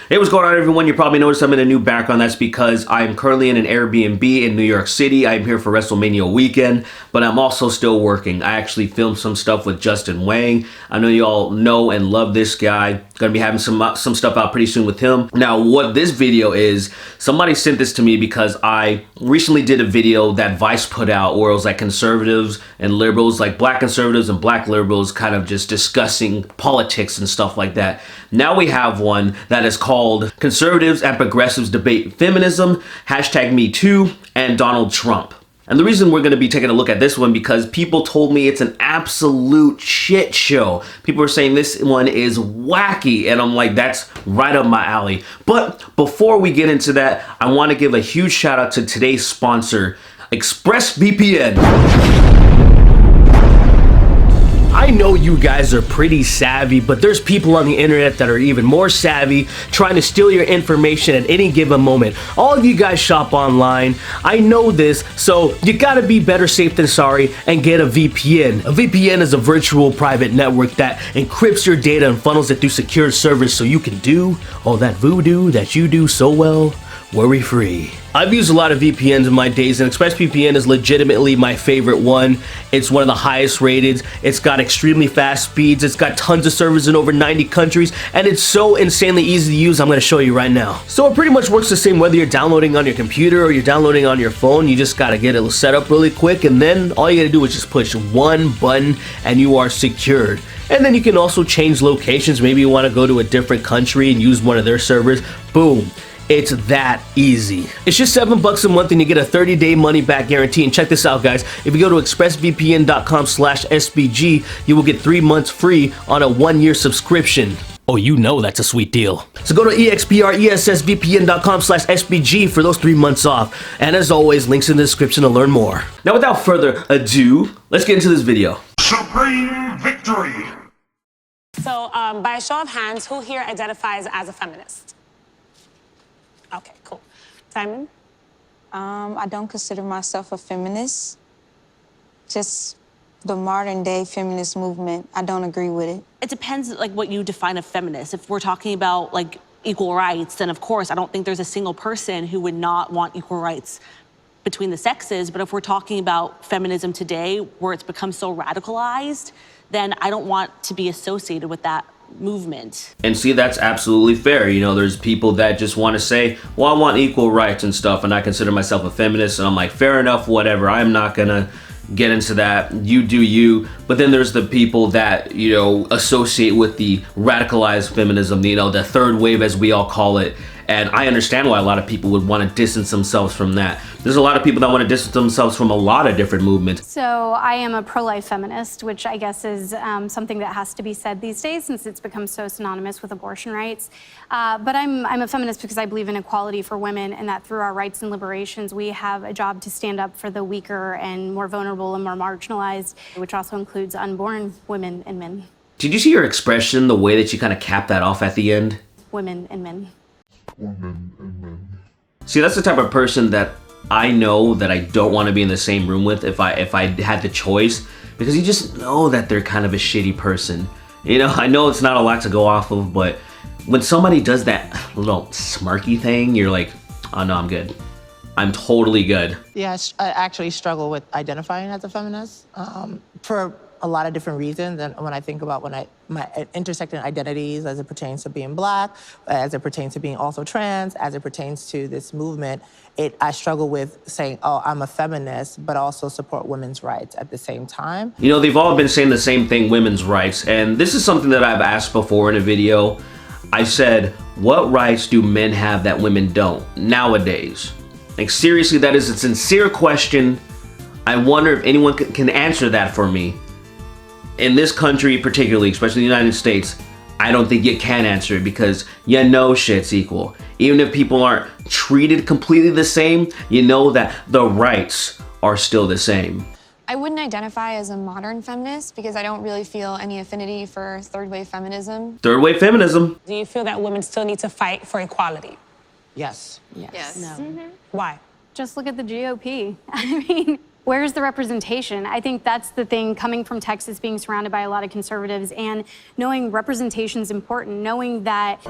Hey, what's going on, everyone? You probably noticed I'm in a new background. That's because I'm currently in an Airbnb in New York City. I'm here for WrestleMania weekend, but I'm also still working. I actually filmed some stuff with Justin Wang. I know you all know and love this guy. Gonna be having some stuff out pretty soon with him. Now, what this video is, somebody sent this to me because I recently did a video that Vice put out where it was like conservatives and liberals, like black conservatives and black liberals kind of just discussing politics and stuff like that. Now we have one that is called Conservatives and Progressives Debate Feminism, #MeToo, and Donald Trump. And the reason we're going to be taking a look at this one because people told me it's an absolute shit show. People are saying this one is wacky, and I'm like, that's right up my alley. But before we get into that, I want to give a huge shout out to today's sponsor, ExpressVPN. I know you guys are pretty savvy, but there's people on the internet that are even more savvy, trying to steal your information at any given moment. All of you guys shop online. I know this, so you gotta be better safe than sorry and get a VPN. A VPN is a virtual private network that encrypts your data and funnels it through secure servers so you can do all that voodoo that you do so well, worry-free. I've used a lot of VPNs in my days, and ExpressVPN is legitimately my favorite one. It's one of the highest rated. It's got extremely fast speeds. It's got tons of servers in over 90 countries, and it's so insanely easy to use. I'm going to show you right now. So it pretty much works the same whether you're downloading on your computer or you're downloading on your phone. You just got to get it set up really quick, and then all you got to do is just push one button, and you are secured. And then you can also change locations. Maybe you want to go to a different country and use one of their servers. Boom. It's that easy. It's just $7 a month and you get a 30-day money-back guarantee. And check this out, guys. If you go to expressvpn.com/SBG, you will get 3 months free on a 1-year subscription. Oh, you know that's a sweet deal. So go to expressvpn.com/SBG for those 3 months off. And as always, links in the description to learn more. Now, without further ado, let's get into this video. Supreme victory. So, by a show of hands, who here identifies as a feminist? Okay, cool. Simon? I don't consider myself a feminist. Just the modern day feminist movement, I don't agree with it. It depends like what you define a feminist. If we're talking about like equal rights, then of course I don't think there's a single person who would not want equal rights between the sexes. But if we're talking about feminism today, where it's become so radicalized, then I don't want to be associated with that movement. And see, that's absolutely fair. You know, there's people that just want to say, well, I want equal rights and stuff, and I consider myself a feminist, and I'm like, fair enough, whatever. I'm not gonna get into that. You do you. But then there's the people that, you know, associate with the radicalized feminism, you know, the third wave as we all call it. And I understand why a lot of people would want to distance themselves from that. There's a lot of people that want to distance themselves from a lot of different movements. So I am a pro-life feminist, which I guess is something that has to be said these days since it's become so synonymous with abortion rights. But I'm a feminist because I believe in equality for women and that through our rights and liberations, we have a job to stand up for the weaker and more vulnerable and more marginalized, which also includes unborn women and men. Did you see your expression, the way that you kind of capped that off at the end? Women and men. See, that's the type of person that I know that I don't want to be in the same room with if I had the choice, because you just know that they're kind of a shitty person. You know, I know it's not a lot to go off of, but when somebody does that little smirky thing, you're like, oh no, I'm good. I'm totally good. Yeah, I actually struggle with identifying as a feminist for a lot of different reasons. And when I think about my intersecting identities as it pertains to being Black, as it pertains to being also trans, as it pertains to this movement, I struggle with saying, oh, I'm a feminist, but also support women's rights at the same time. You know, they've all been saying the same thing, women's rights. And this is something that I've asked before in a video. I said, what rights do men have that women don't nowadays? Like, seriously, that is a sincere question. I wonder if anyone can answer that for me. In this country particularly, especially the United States, I don't think you can answer it because you know shit's equal. Even if people aren't treated completely the same, you know that the rights are still the same. I wouldn't identify as a modern feminist because I don't really feel any affinity for third wave feminism. Third wave feminism. Do you feel that women still need to fight for equality? Yes. Yes. No. Mm-hmm. Why? Just look at the GOP. I mean, where's the representation? I think that's the thing, coming from Texas, being surrounded by a lot of conservatives and knowing representation is important, knowing that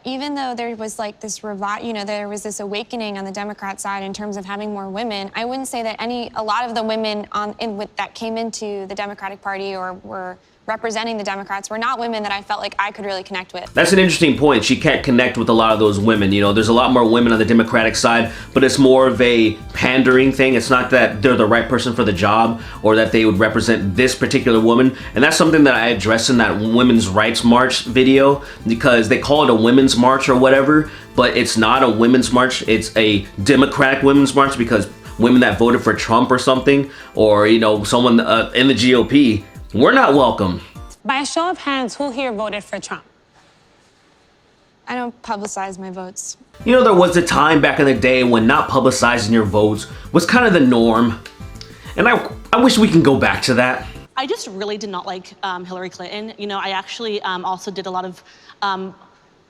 even though there was like this there was this awakening on the Democrat side in terms of having more women, I wouldn't say that a lot of the women that came into the Democratic Party or were representing the Democrats were not women that I felt like I could really connect with. That's an interesting point. She can't connect with a lot of those women. You know, there's a lot more women on the Democratic side, but it's more of a pandering thing. It's not that they're the right person for the job or that they would represent this particular woman. And that's something that I addressed in that women's rights march video, because they call it a women's march or whatever, but it's not a women's march. It's a Democratic women's march, because women that voted for Trump or something, or, you know, someone in the GOP, we're not welcome. By a show of hands, who here voted for Trump? I don't publicize my votes. You know, there was a time back in the day when not publicizing your votes was kind of the norm. And I wish we can go back to that. I just really did not like Hillary Clinton. You know, I actually also did a lot of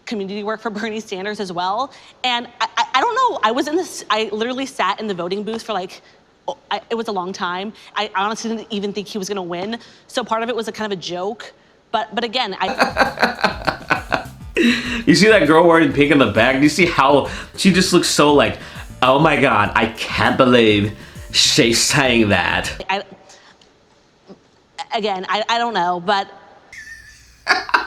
community work for Bernie Sanders as well. And I don't know, I literally sat in the voting booth for like, it was a long time. I honestly didn't even think he was gonna win. So part of it was a kind of a joke. But again, You see that girl wearing pink in the back? Do you see how she just looks so like, oh my God, I can't believe she's saying that. I don't know, but.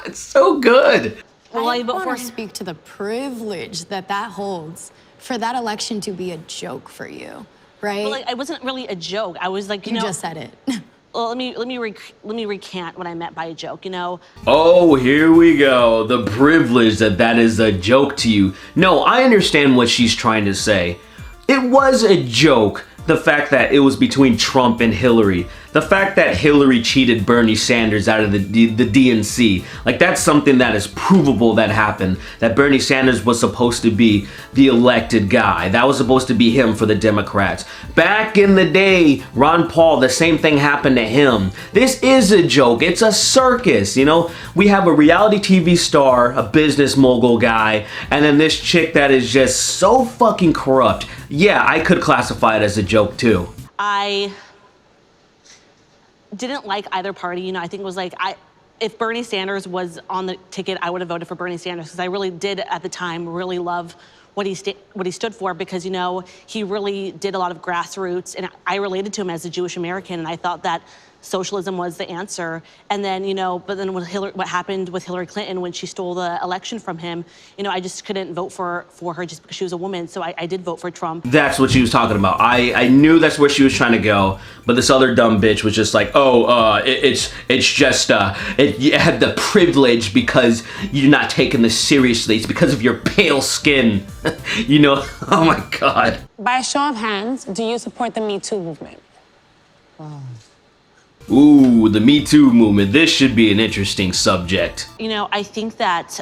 It's so good. Well, I want to speak to the privilege that holds for that election to be a joke for you. Right? Well, like, it wasn't really a joke. I was like, you know, just said it. Well, let me recant what I meant by a joke. You know. Oh, here we go. The privilege that is a joke to you. No, I understand what she's trying to say. It was a joke. The fact that it was between Trump and Hillary. The fact that Hillary cheated Bernie Sanders out of the DNC. Like, that's something that is provable that happened. That Bernie Sanders was supposed to be the elected guy. That was supposed to be him for the Democrats. Back in the day, Ron Paul, the same thing happened to him. This is a joke. It's a circus, you know? We have a reality TV star, a business mogul guy, and then this chick that is just so fucking corrupt. Yeah, I could classify it as a joke too. I didn't like either party. You know, I think it was like, if Bernie Sanders was on the ticket, I would have voted for Bernie Sanders, because I really did at the time really love what he stood for, because, you know, he really did a lot of grassroots, and I related to him as a Jewish American, and I thought that socialism was the answer. And then, you know, but then what happened with Hillary Clinton when she stole the election from him, you know, I just couldn't vote for her just because she was a woman. So I did vote for Trump. That's what she was talking about. I knew that's where she was trying to go, but this other dumb bitch was just like, oh, it's just, you had the privilege because you're not taking this seriously. It's because of your pale skin. You know, oh my God. By a show of hands, do you support the Me Too movement? Ooh, the Me Too movement. This should be an interesting subject. You know, I think that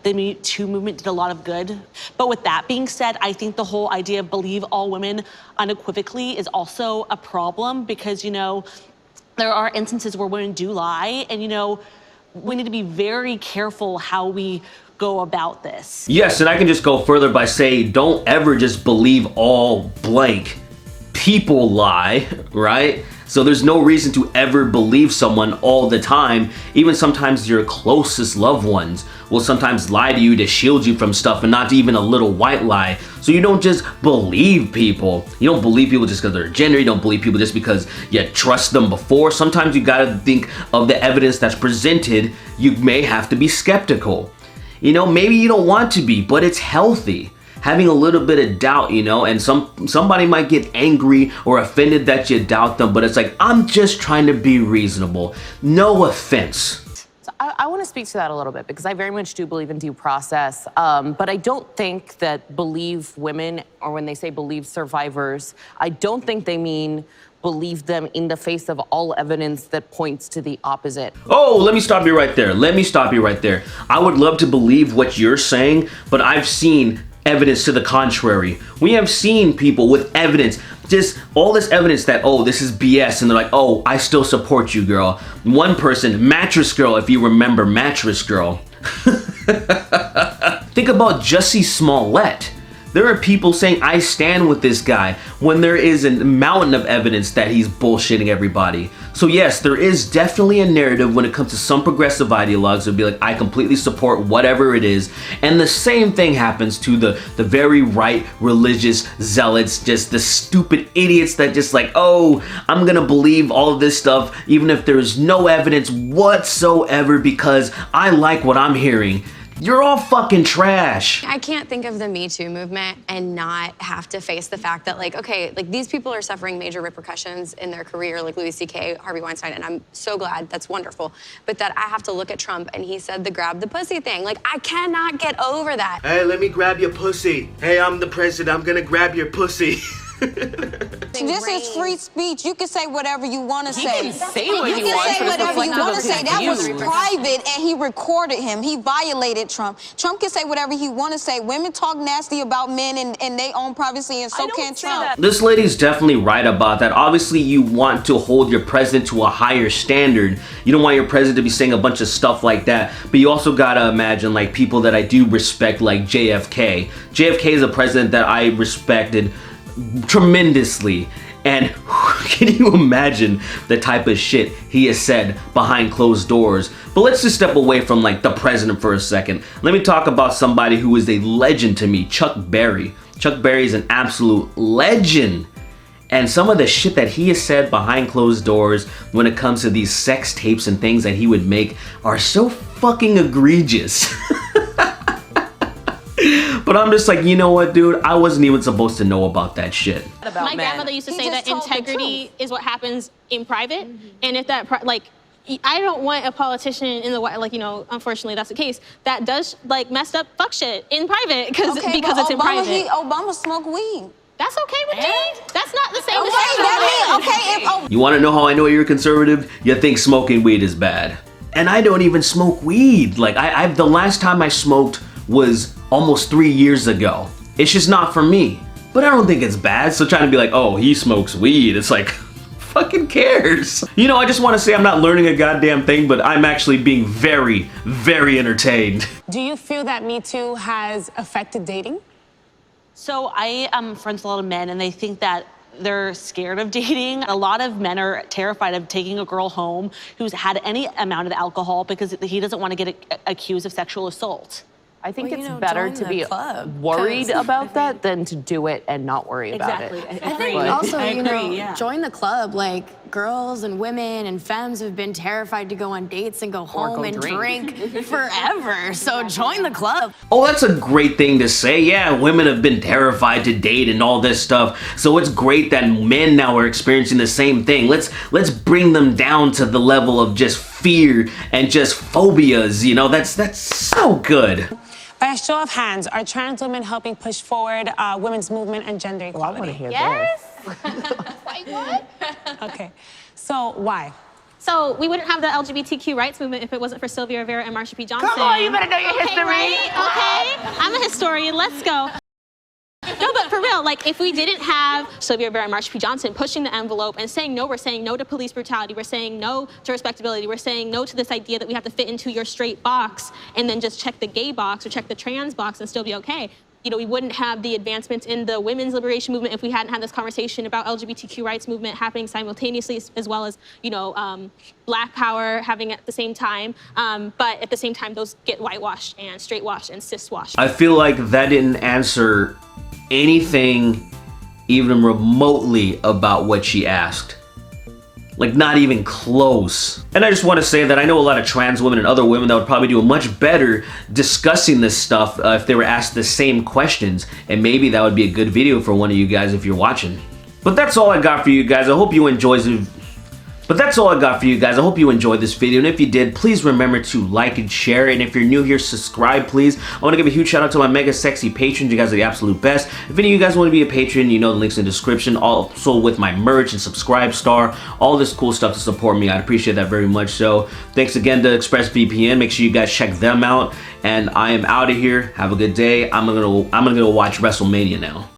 the Me Too movement did a lot of good. But with that being said, I think the whole idea of believe all women unequivocally is also a problem, because, you know, there are instances where women do lie, and, you know, we need to be very careful how we go about this. Yes, and I can just go further by saying, don't ever just believe all blank. People lie, right? So there's no reason to ever believe someone all the time. Even sometimes your closest loved ones will sometimes lie to you to shield you from stuff, and not even a little white lie. So you don't just believe people. You don't believe people just because of their gender. You don't believe people just because you trust them before. Sometimes you gotta think of the evidence that's presented. You may have to be skeptical. You know, maybe you don't want to be, but it's healthy. Having a little bit of doubt, you know, and somebody might get angry or offended that you doubt them, but it's like, I'm just trying to be reasonable. No offense. So I want to speak to that a little bit, because I very much do believe in due process, but I don't think that believe women, or when they say believe survivors, I don't think they mean believe them in the face of all evidence that points to the opposite. Oh, let me stop you right there. I would love to believe what you're saying, but I've seen evidence to the contrary. We have seen people with evidence, just all this evidence that, oh, this is BS, and they're like, oh, I still support you, girl. One person, Mattress Girl, if you remember Mattress Girl. Think about Jussie Smollett. There are people saying, I stand with this guy, when there is a mountain of evidence that he's bullshitting everybody. So yes, there is definitely a narrative when it comes to some progressive ideologues who'll be like, I completely support whatever it is. And the same thing happens to the very right religious zealots, just the stupid idiots that just like, oh, I'm gonna believe all of this stuff even if there's no evidence whatsoever because I like what I'm hearing. You're all fucking trash. I can't think of the Me Too movement and not have to face the fact that, like, okay, like these people are suffering major repercussions in their career, like Louis C.K., Harvey Weinstein, and I'm so glad, that's wonderful. But that I have to look at Trump and he said the grab the pussy thing. Like, I cannot get over that. Hey, let me grab your pussy. Hey, I'm the president, I'm gonna grab your pussy. This is free speech. You can say whatever you want to say. He can say what he You can wants, say but it's whatever you reflective want of to his say. That was views. private, and he recorded him. He violated Trump. Trump can say whatever he want to say. Women talk nasty about men and their own privacy, and so can Trump. This lady's definitely right about that. Obviously, you want to hold your president to a higher standard. You don't want your president to be saying a bunch of stuff like that. But you also gotta imagine like people that I do respect, like JFK. JFK is a president that I respected tremendously, and can you imagine the type of shit he has said behind closed doors? But let's just step away from like the president for a second. Let me talk about somebody who is a legend to me, Chuck Berry. Chuck Berry is an absolute legend, and some of the shit that he has said behind closed doors when it comes to these sex tapes and things that he would make are so fucking egregious. But I'm just like, you know what, dude? I wasn't even supposed to know about that shit. My grandmother used to say that integrity is what happens in private, and if that, like, I don't want a politician in the White, like, you know, unfortunately that's the case, that does like messed up fuck shit in private because it's in private. Obama smoked weed. That's okay with me. That's not the same as You want to know how I know you're conservative? You think smoking weed is bad. And I don't even smoke weed. Like, I've the last time I smoked was almost 3 years ago. It's just not for me. But I don't think it's bad, so trying to be like, oh, he smokes weed, it's like, fucking cares? You know, I just want to say I'm not learning a goddamn thing, but I'm actually being very, very entertained. Do you feel that Me Too has affected dating? So I am friends with a lot of men, and they think that they're scared of dating. A lot of men are terrified of taking a girl home who's had any amount of alcohol because he doesn't want to get accused of sexual assault. I think it's better to be worried about that than to do it and not worry about it. I think also, you know, join the club. Like, girls and women and femmes have been terrified to go on dates and go home and drink forever. So join the club. Oh, that's a great thing to say. Yeah, women have been terrified to date and all this stuff. So it's great that men now are experiencing the same thing. Let's bring them down to the level of just fear and just phobias. You know, that's so good. By a show of hands, are trans women helping push forward women's movement and gender equality? I want to hear this. Wait, what? Okay, so why? So we wouldn't have the LGBTQ rights movement if it wasn't for Sylvia Rivera and Marsha P. Johnson. Come on, you better know your history. Right? Okay, I'm a historian, let's go. No, but for real, like, if we didn't have Sylvia Rivera and Marsha P. Johnson pushing the envelope and saying no, we're saying no to police brutality, we're saying no to respectability, we're saying no to this idea that we have to fit into your straight box and then just check the gay box or check the trans box and still be okay. You know, we wouldn't have the advancements in the women's liberation movement if we hadn't had this conversation about LGBTQ rights movement happening simultaneously, as well as, you know, Black power having at the same time. But at the same time, those get whitewashed and straightwashed and ciswashed. I feel like that didn't answer anything even remotely about what she asked. Like, not even close. And I just want to say that I know a lot of trans women and other women that would probably do much better discussing this stuff if they were asked the same questions. And maybe that would be a good video for one of you guys if you're watching. But that's all I got for you guys. I hope you enjoyed it. But that's all I got for you guys. I hope you enjoyed this video, and if you did, please remember to like and share, and if you're new here, subscribe, please. I want to give a huge shout out to my mega sexy patrons. You guys are the absolute best. If any of you guys want to be a patron, you know the link's in the description, also with my merch and subscribe star, all this cool stuff to support me. I'd appreciate that very much. So thanks again to ExpressVPN. Make sure you guys check them out, and I am out of here. Have a good day. I'm gonna go watch WrestleMania now.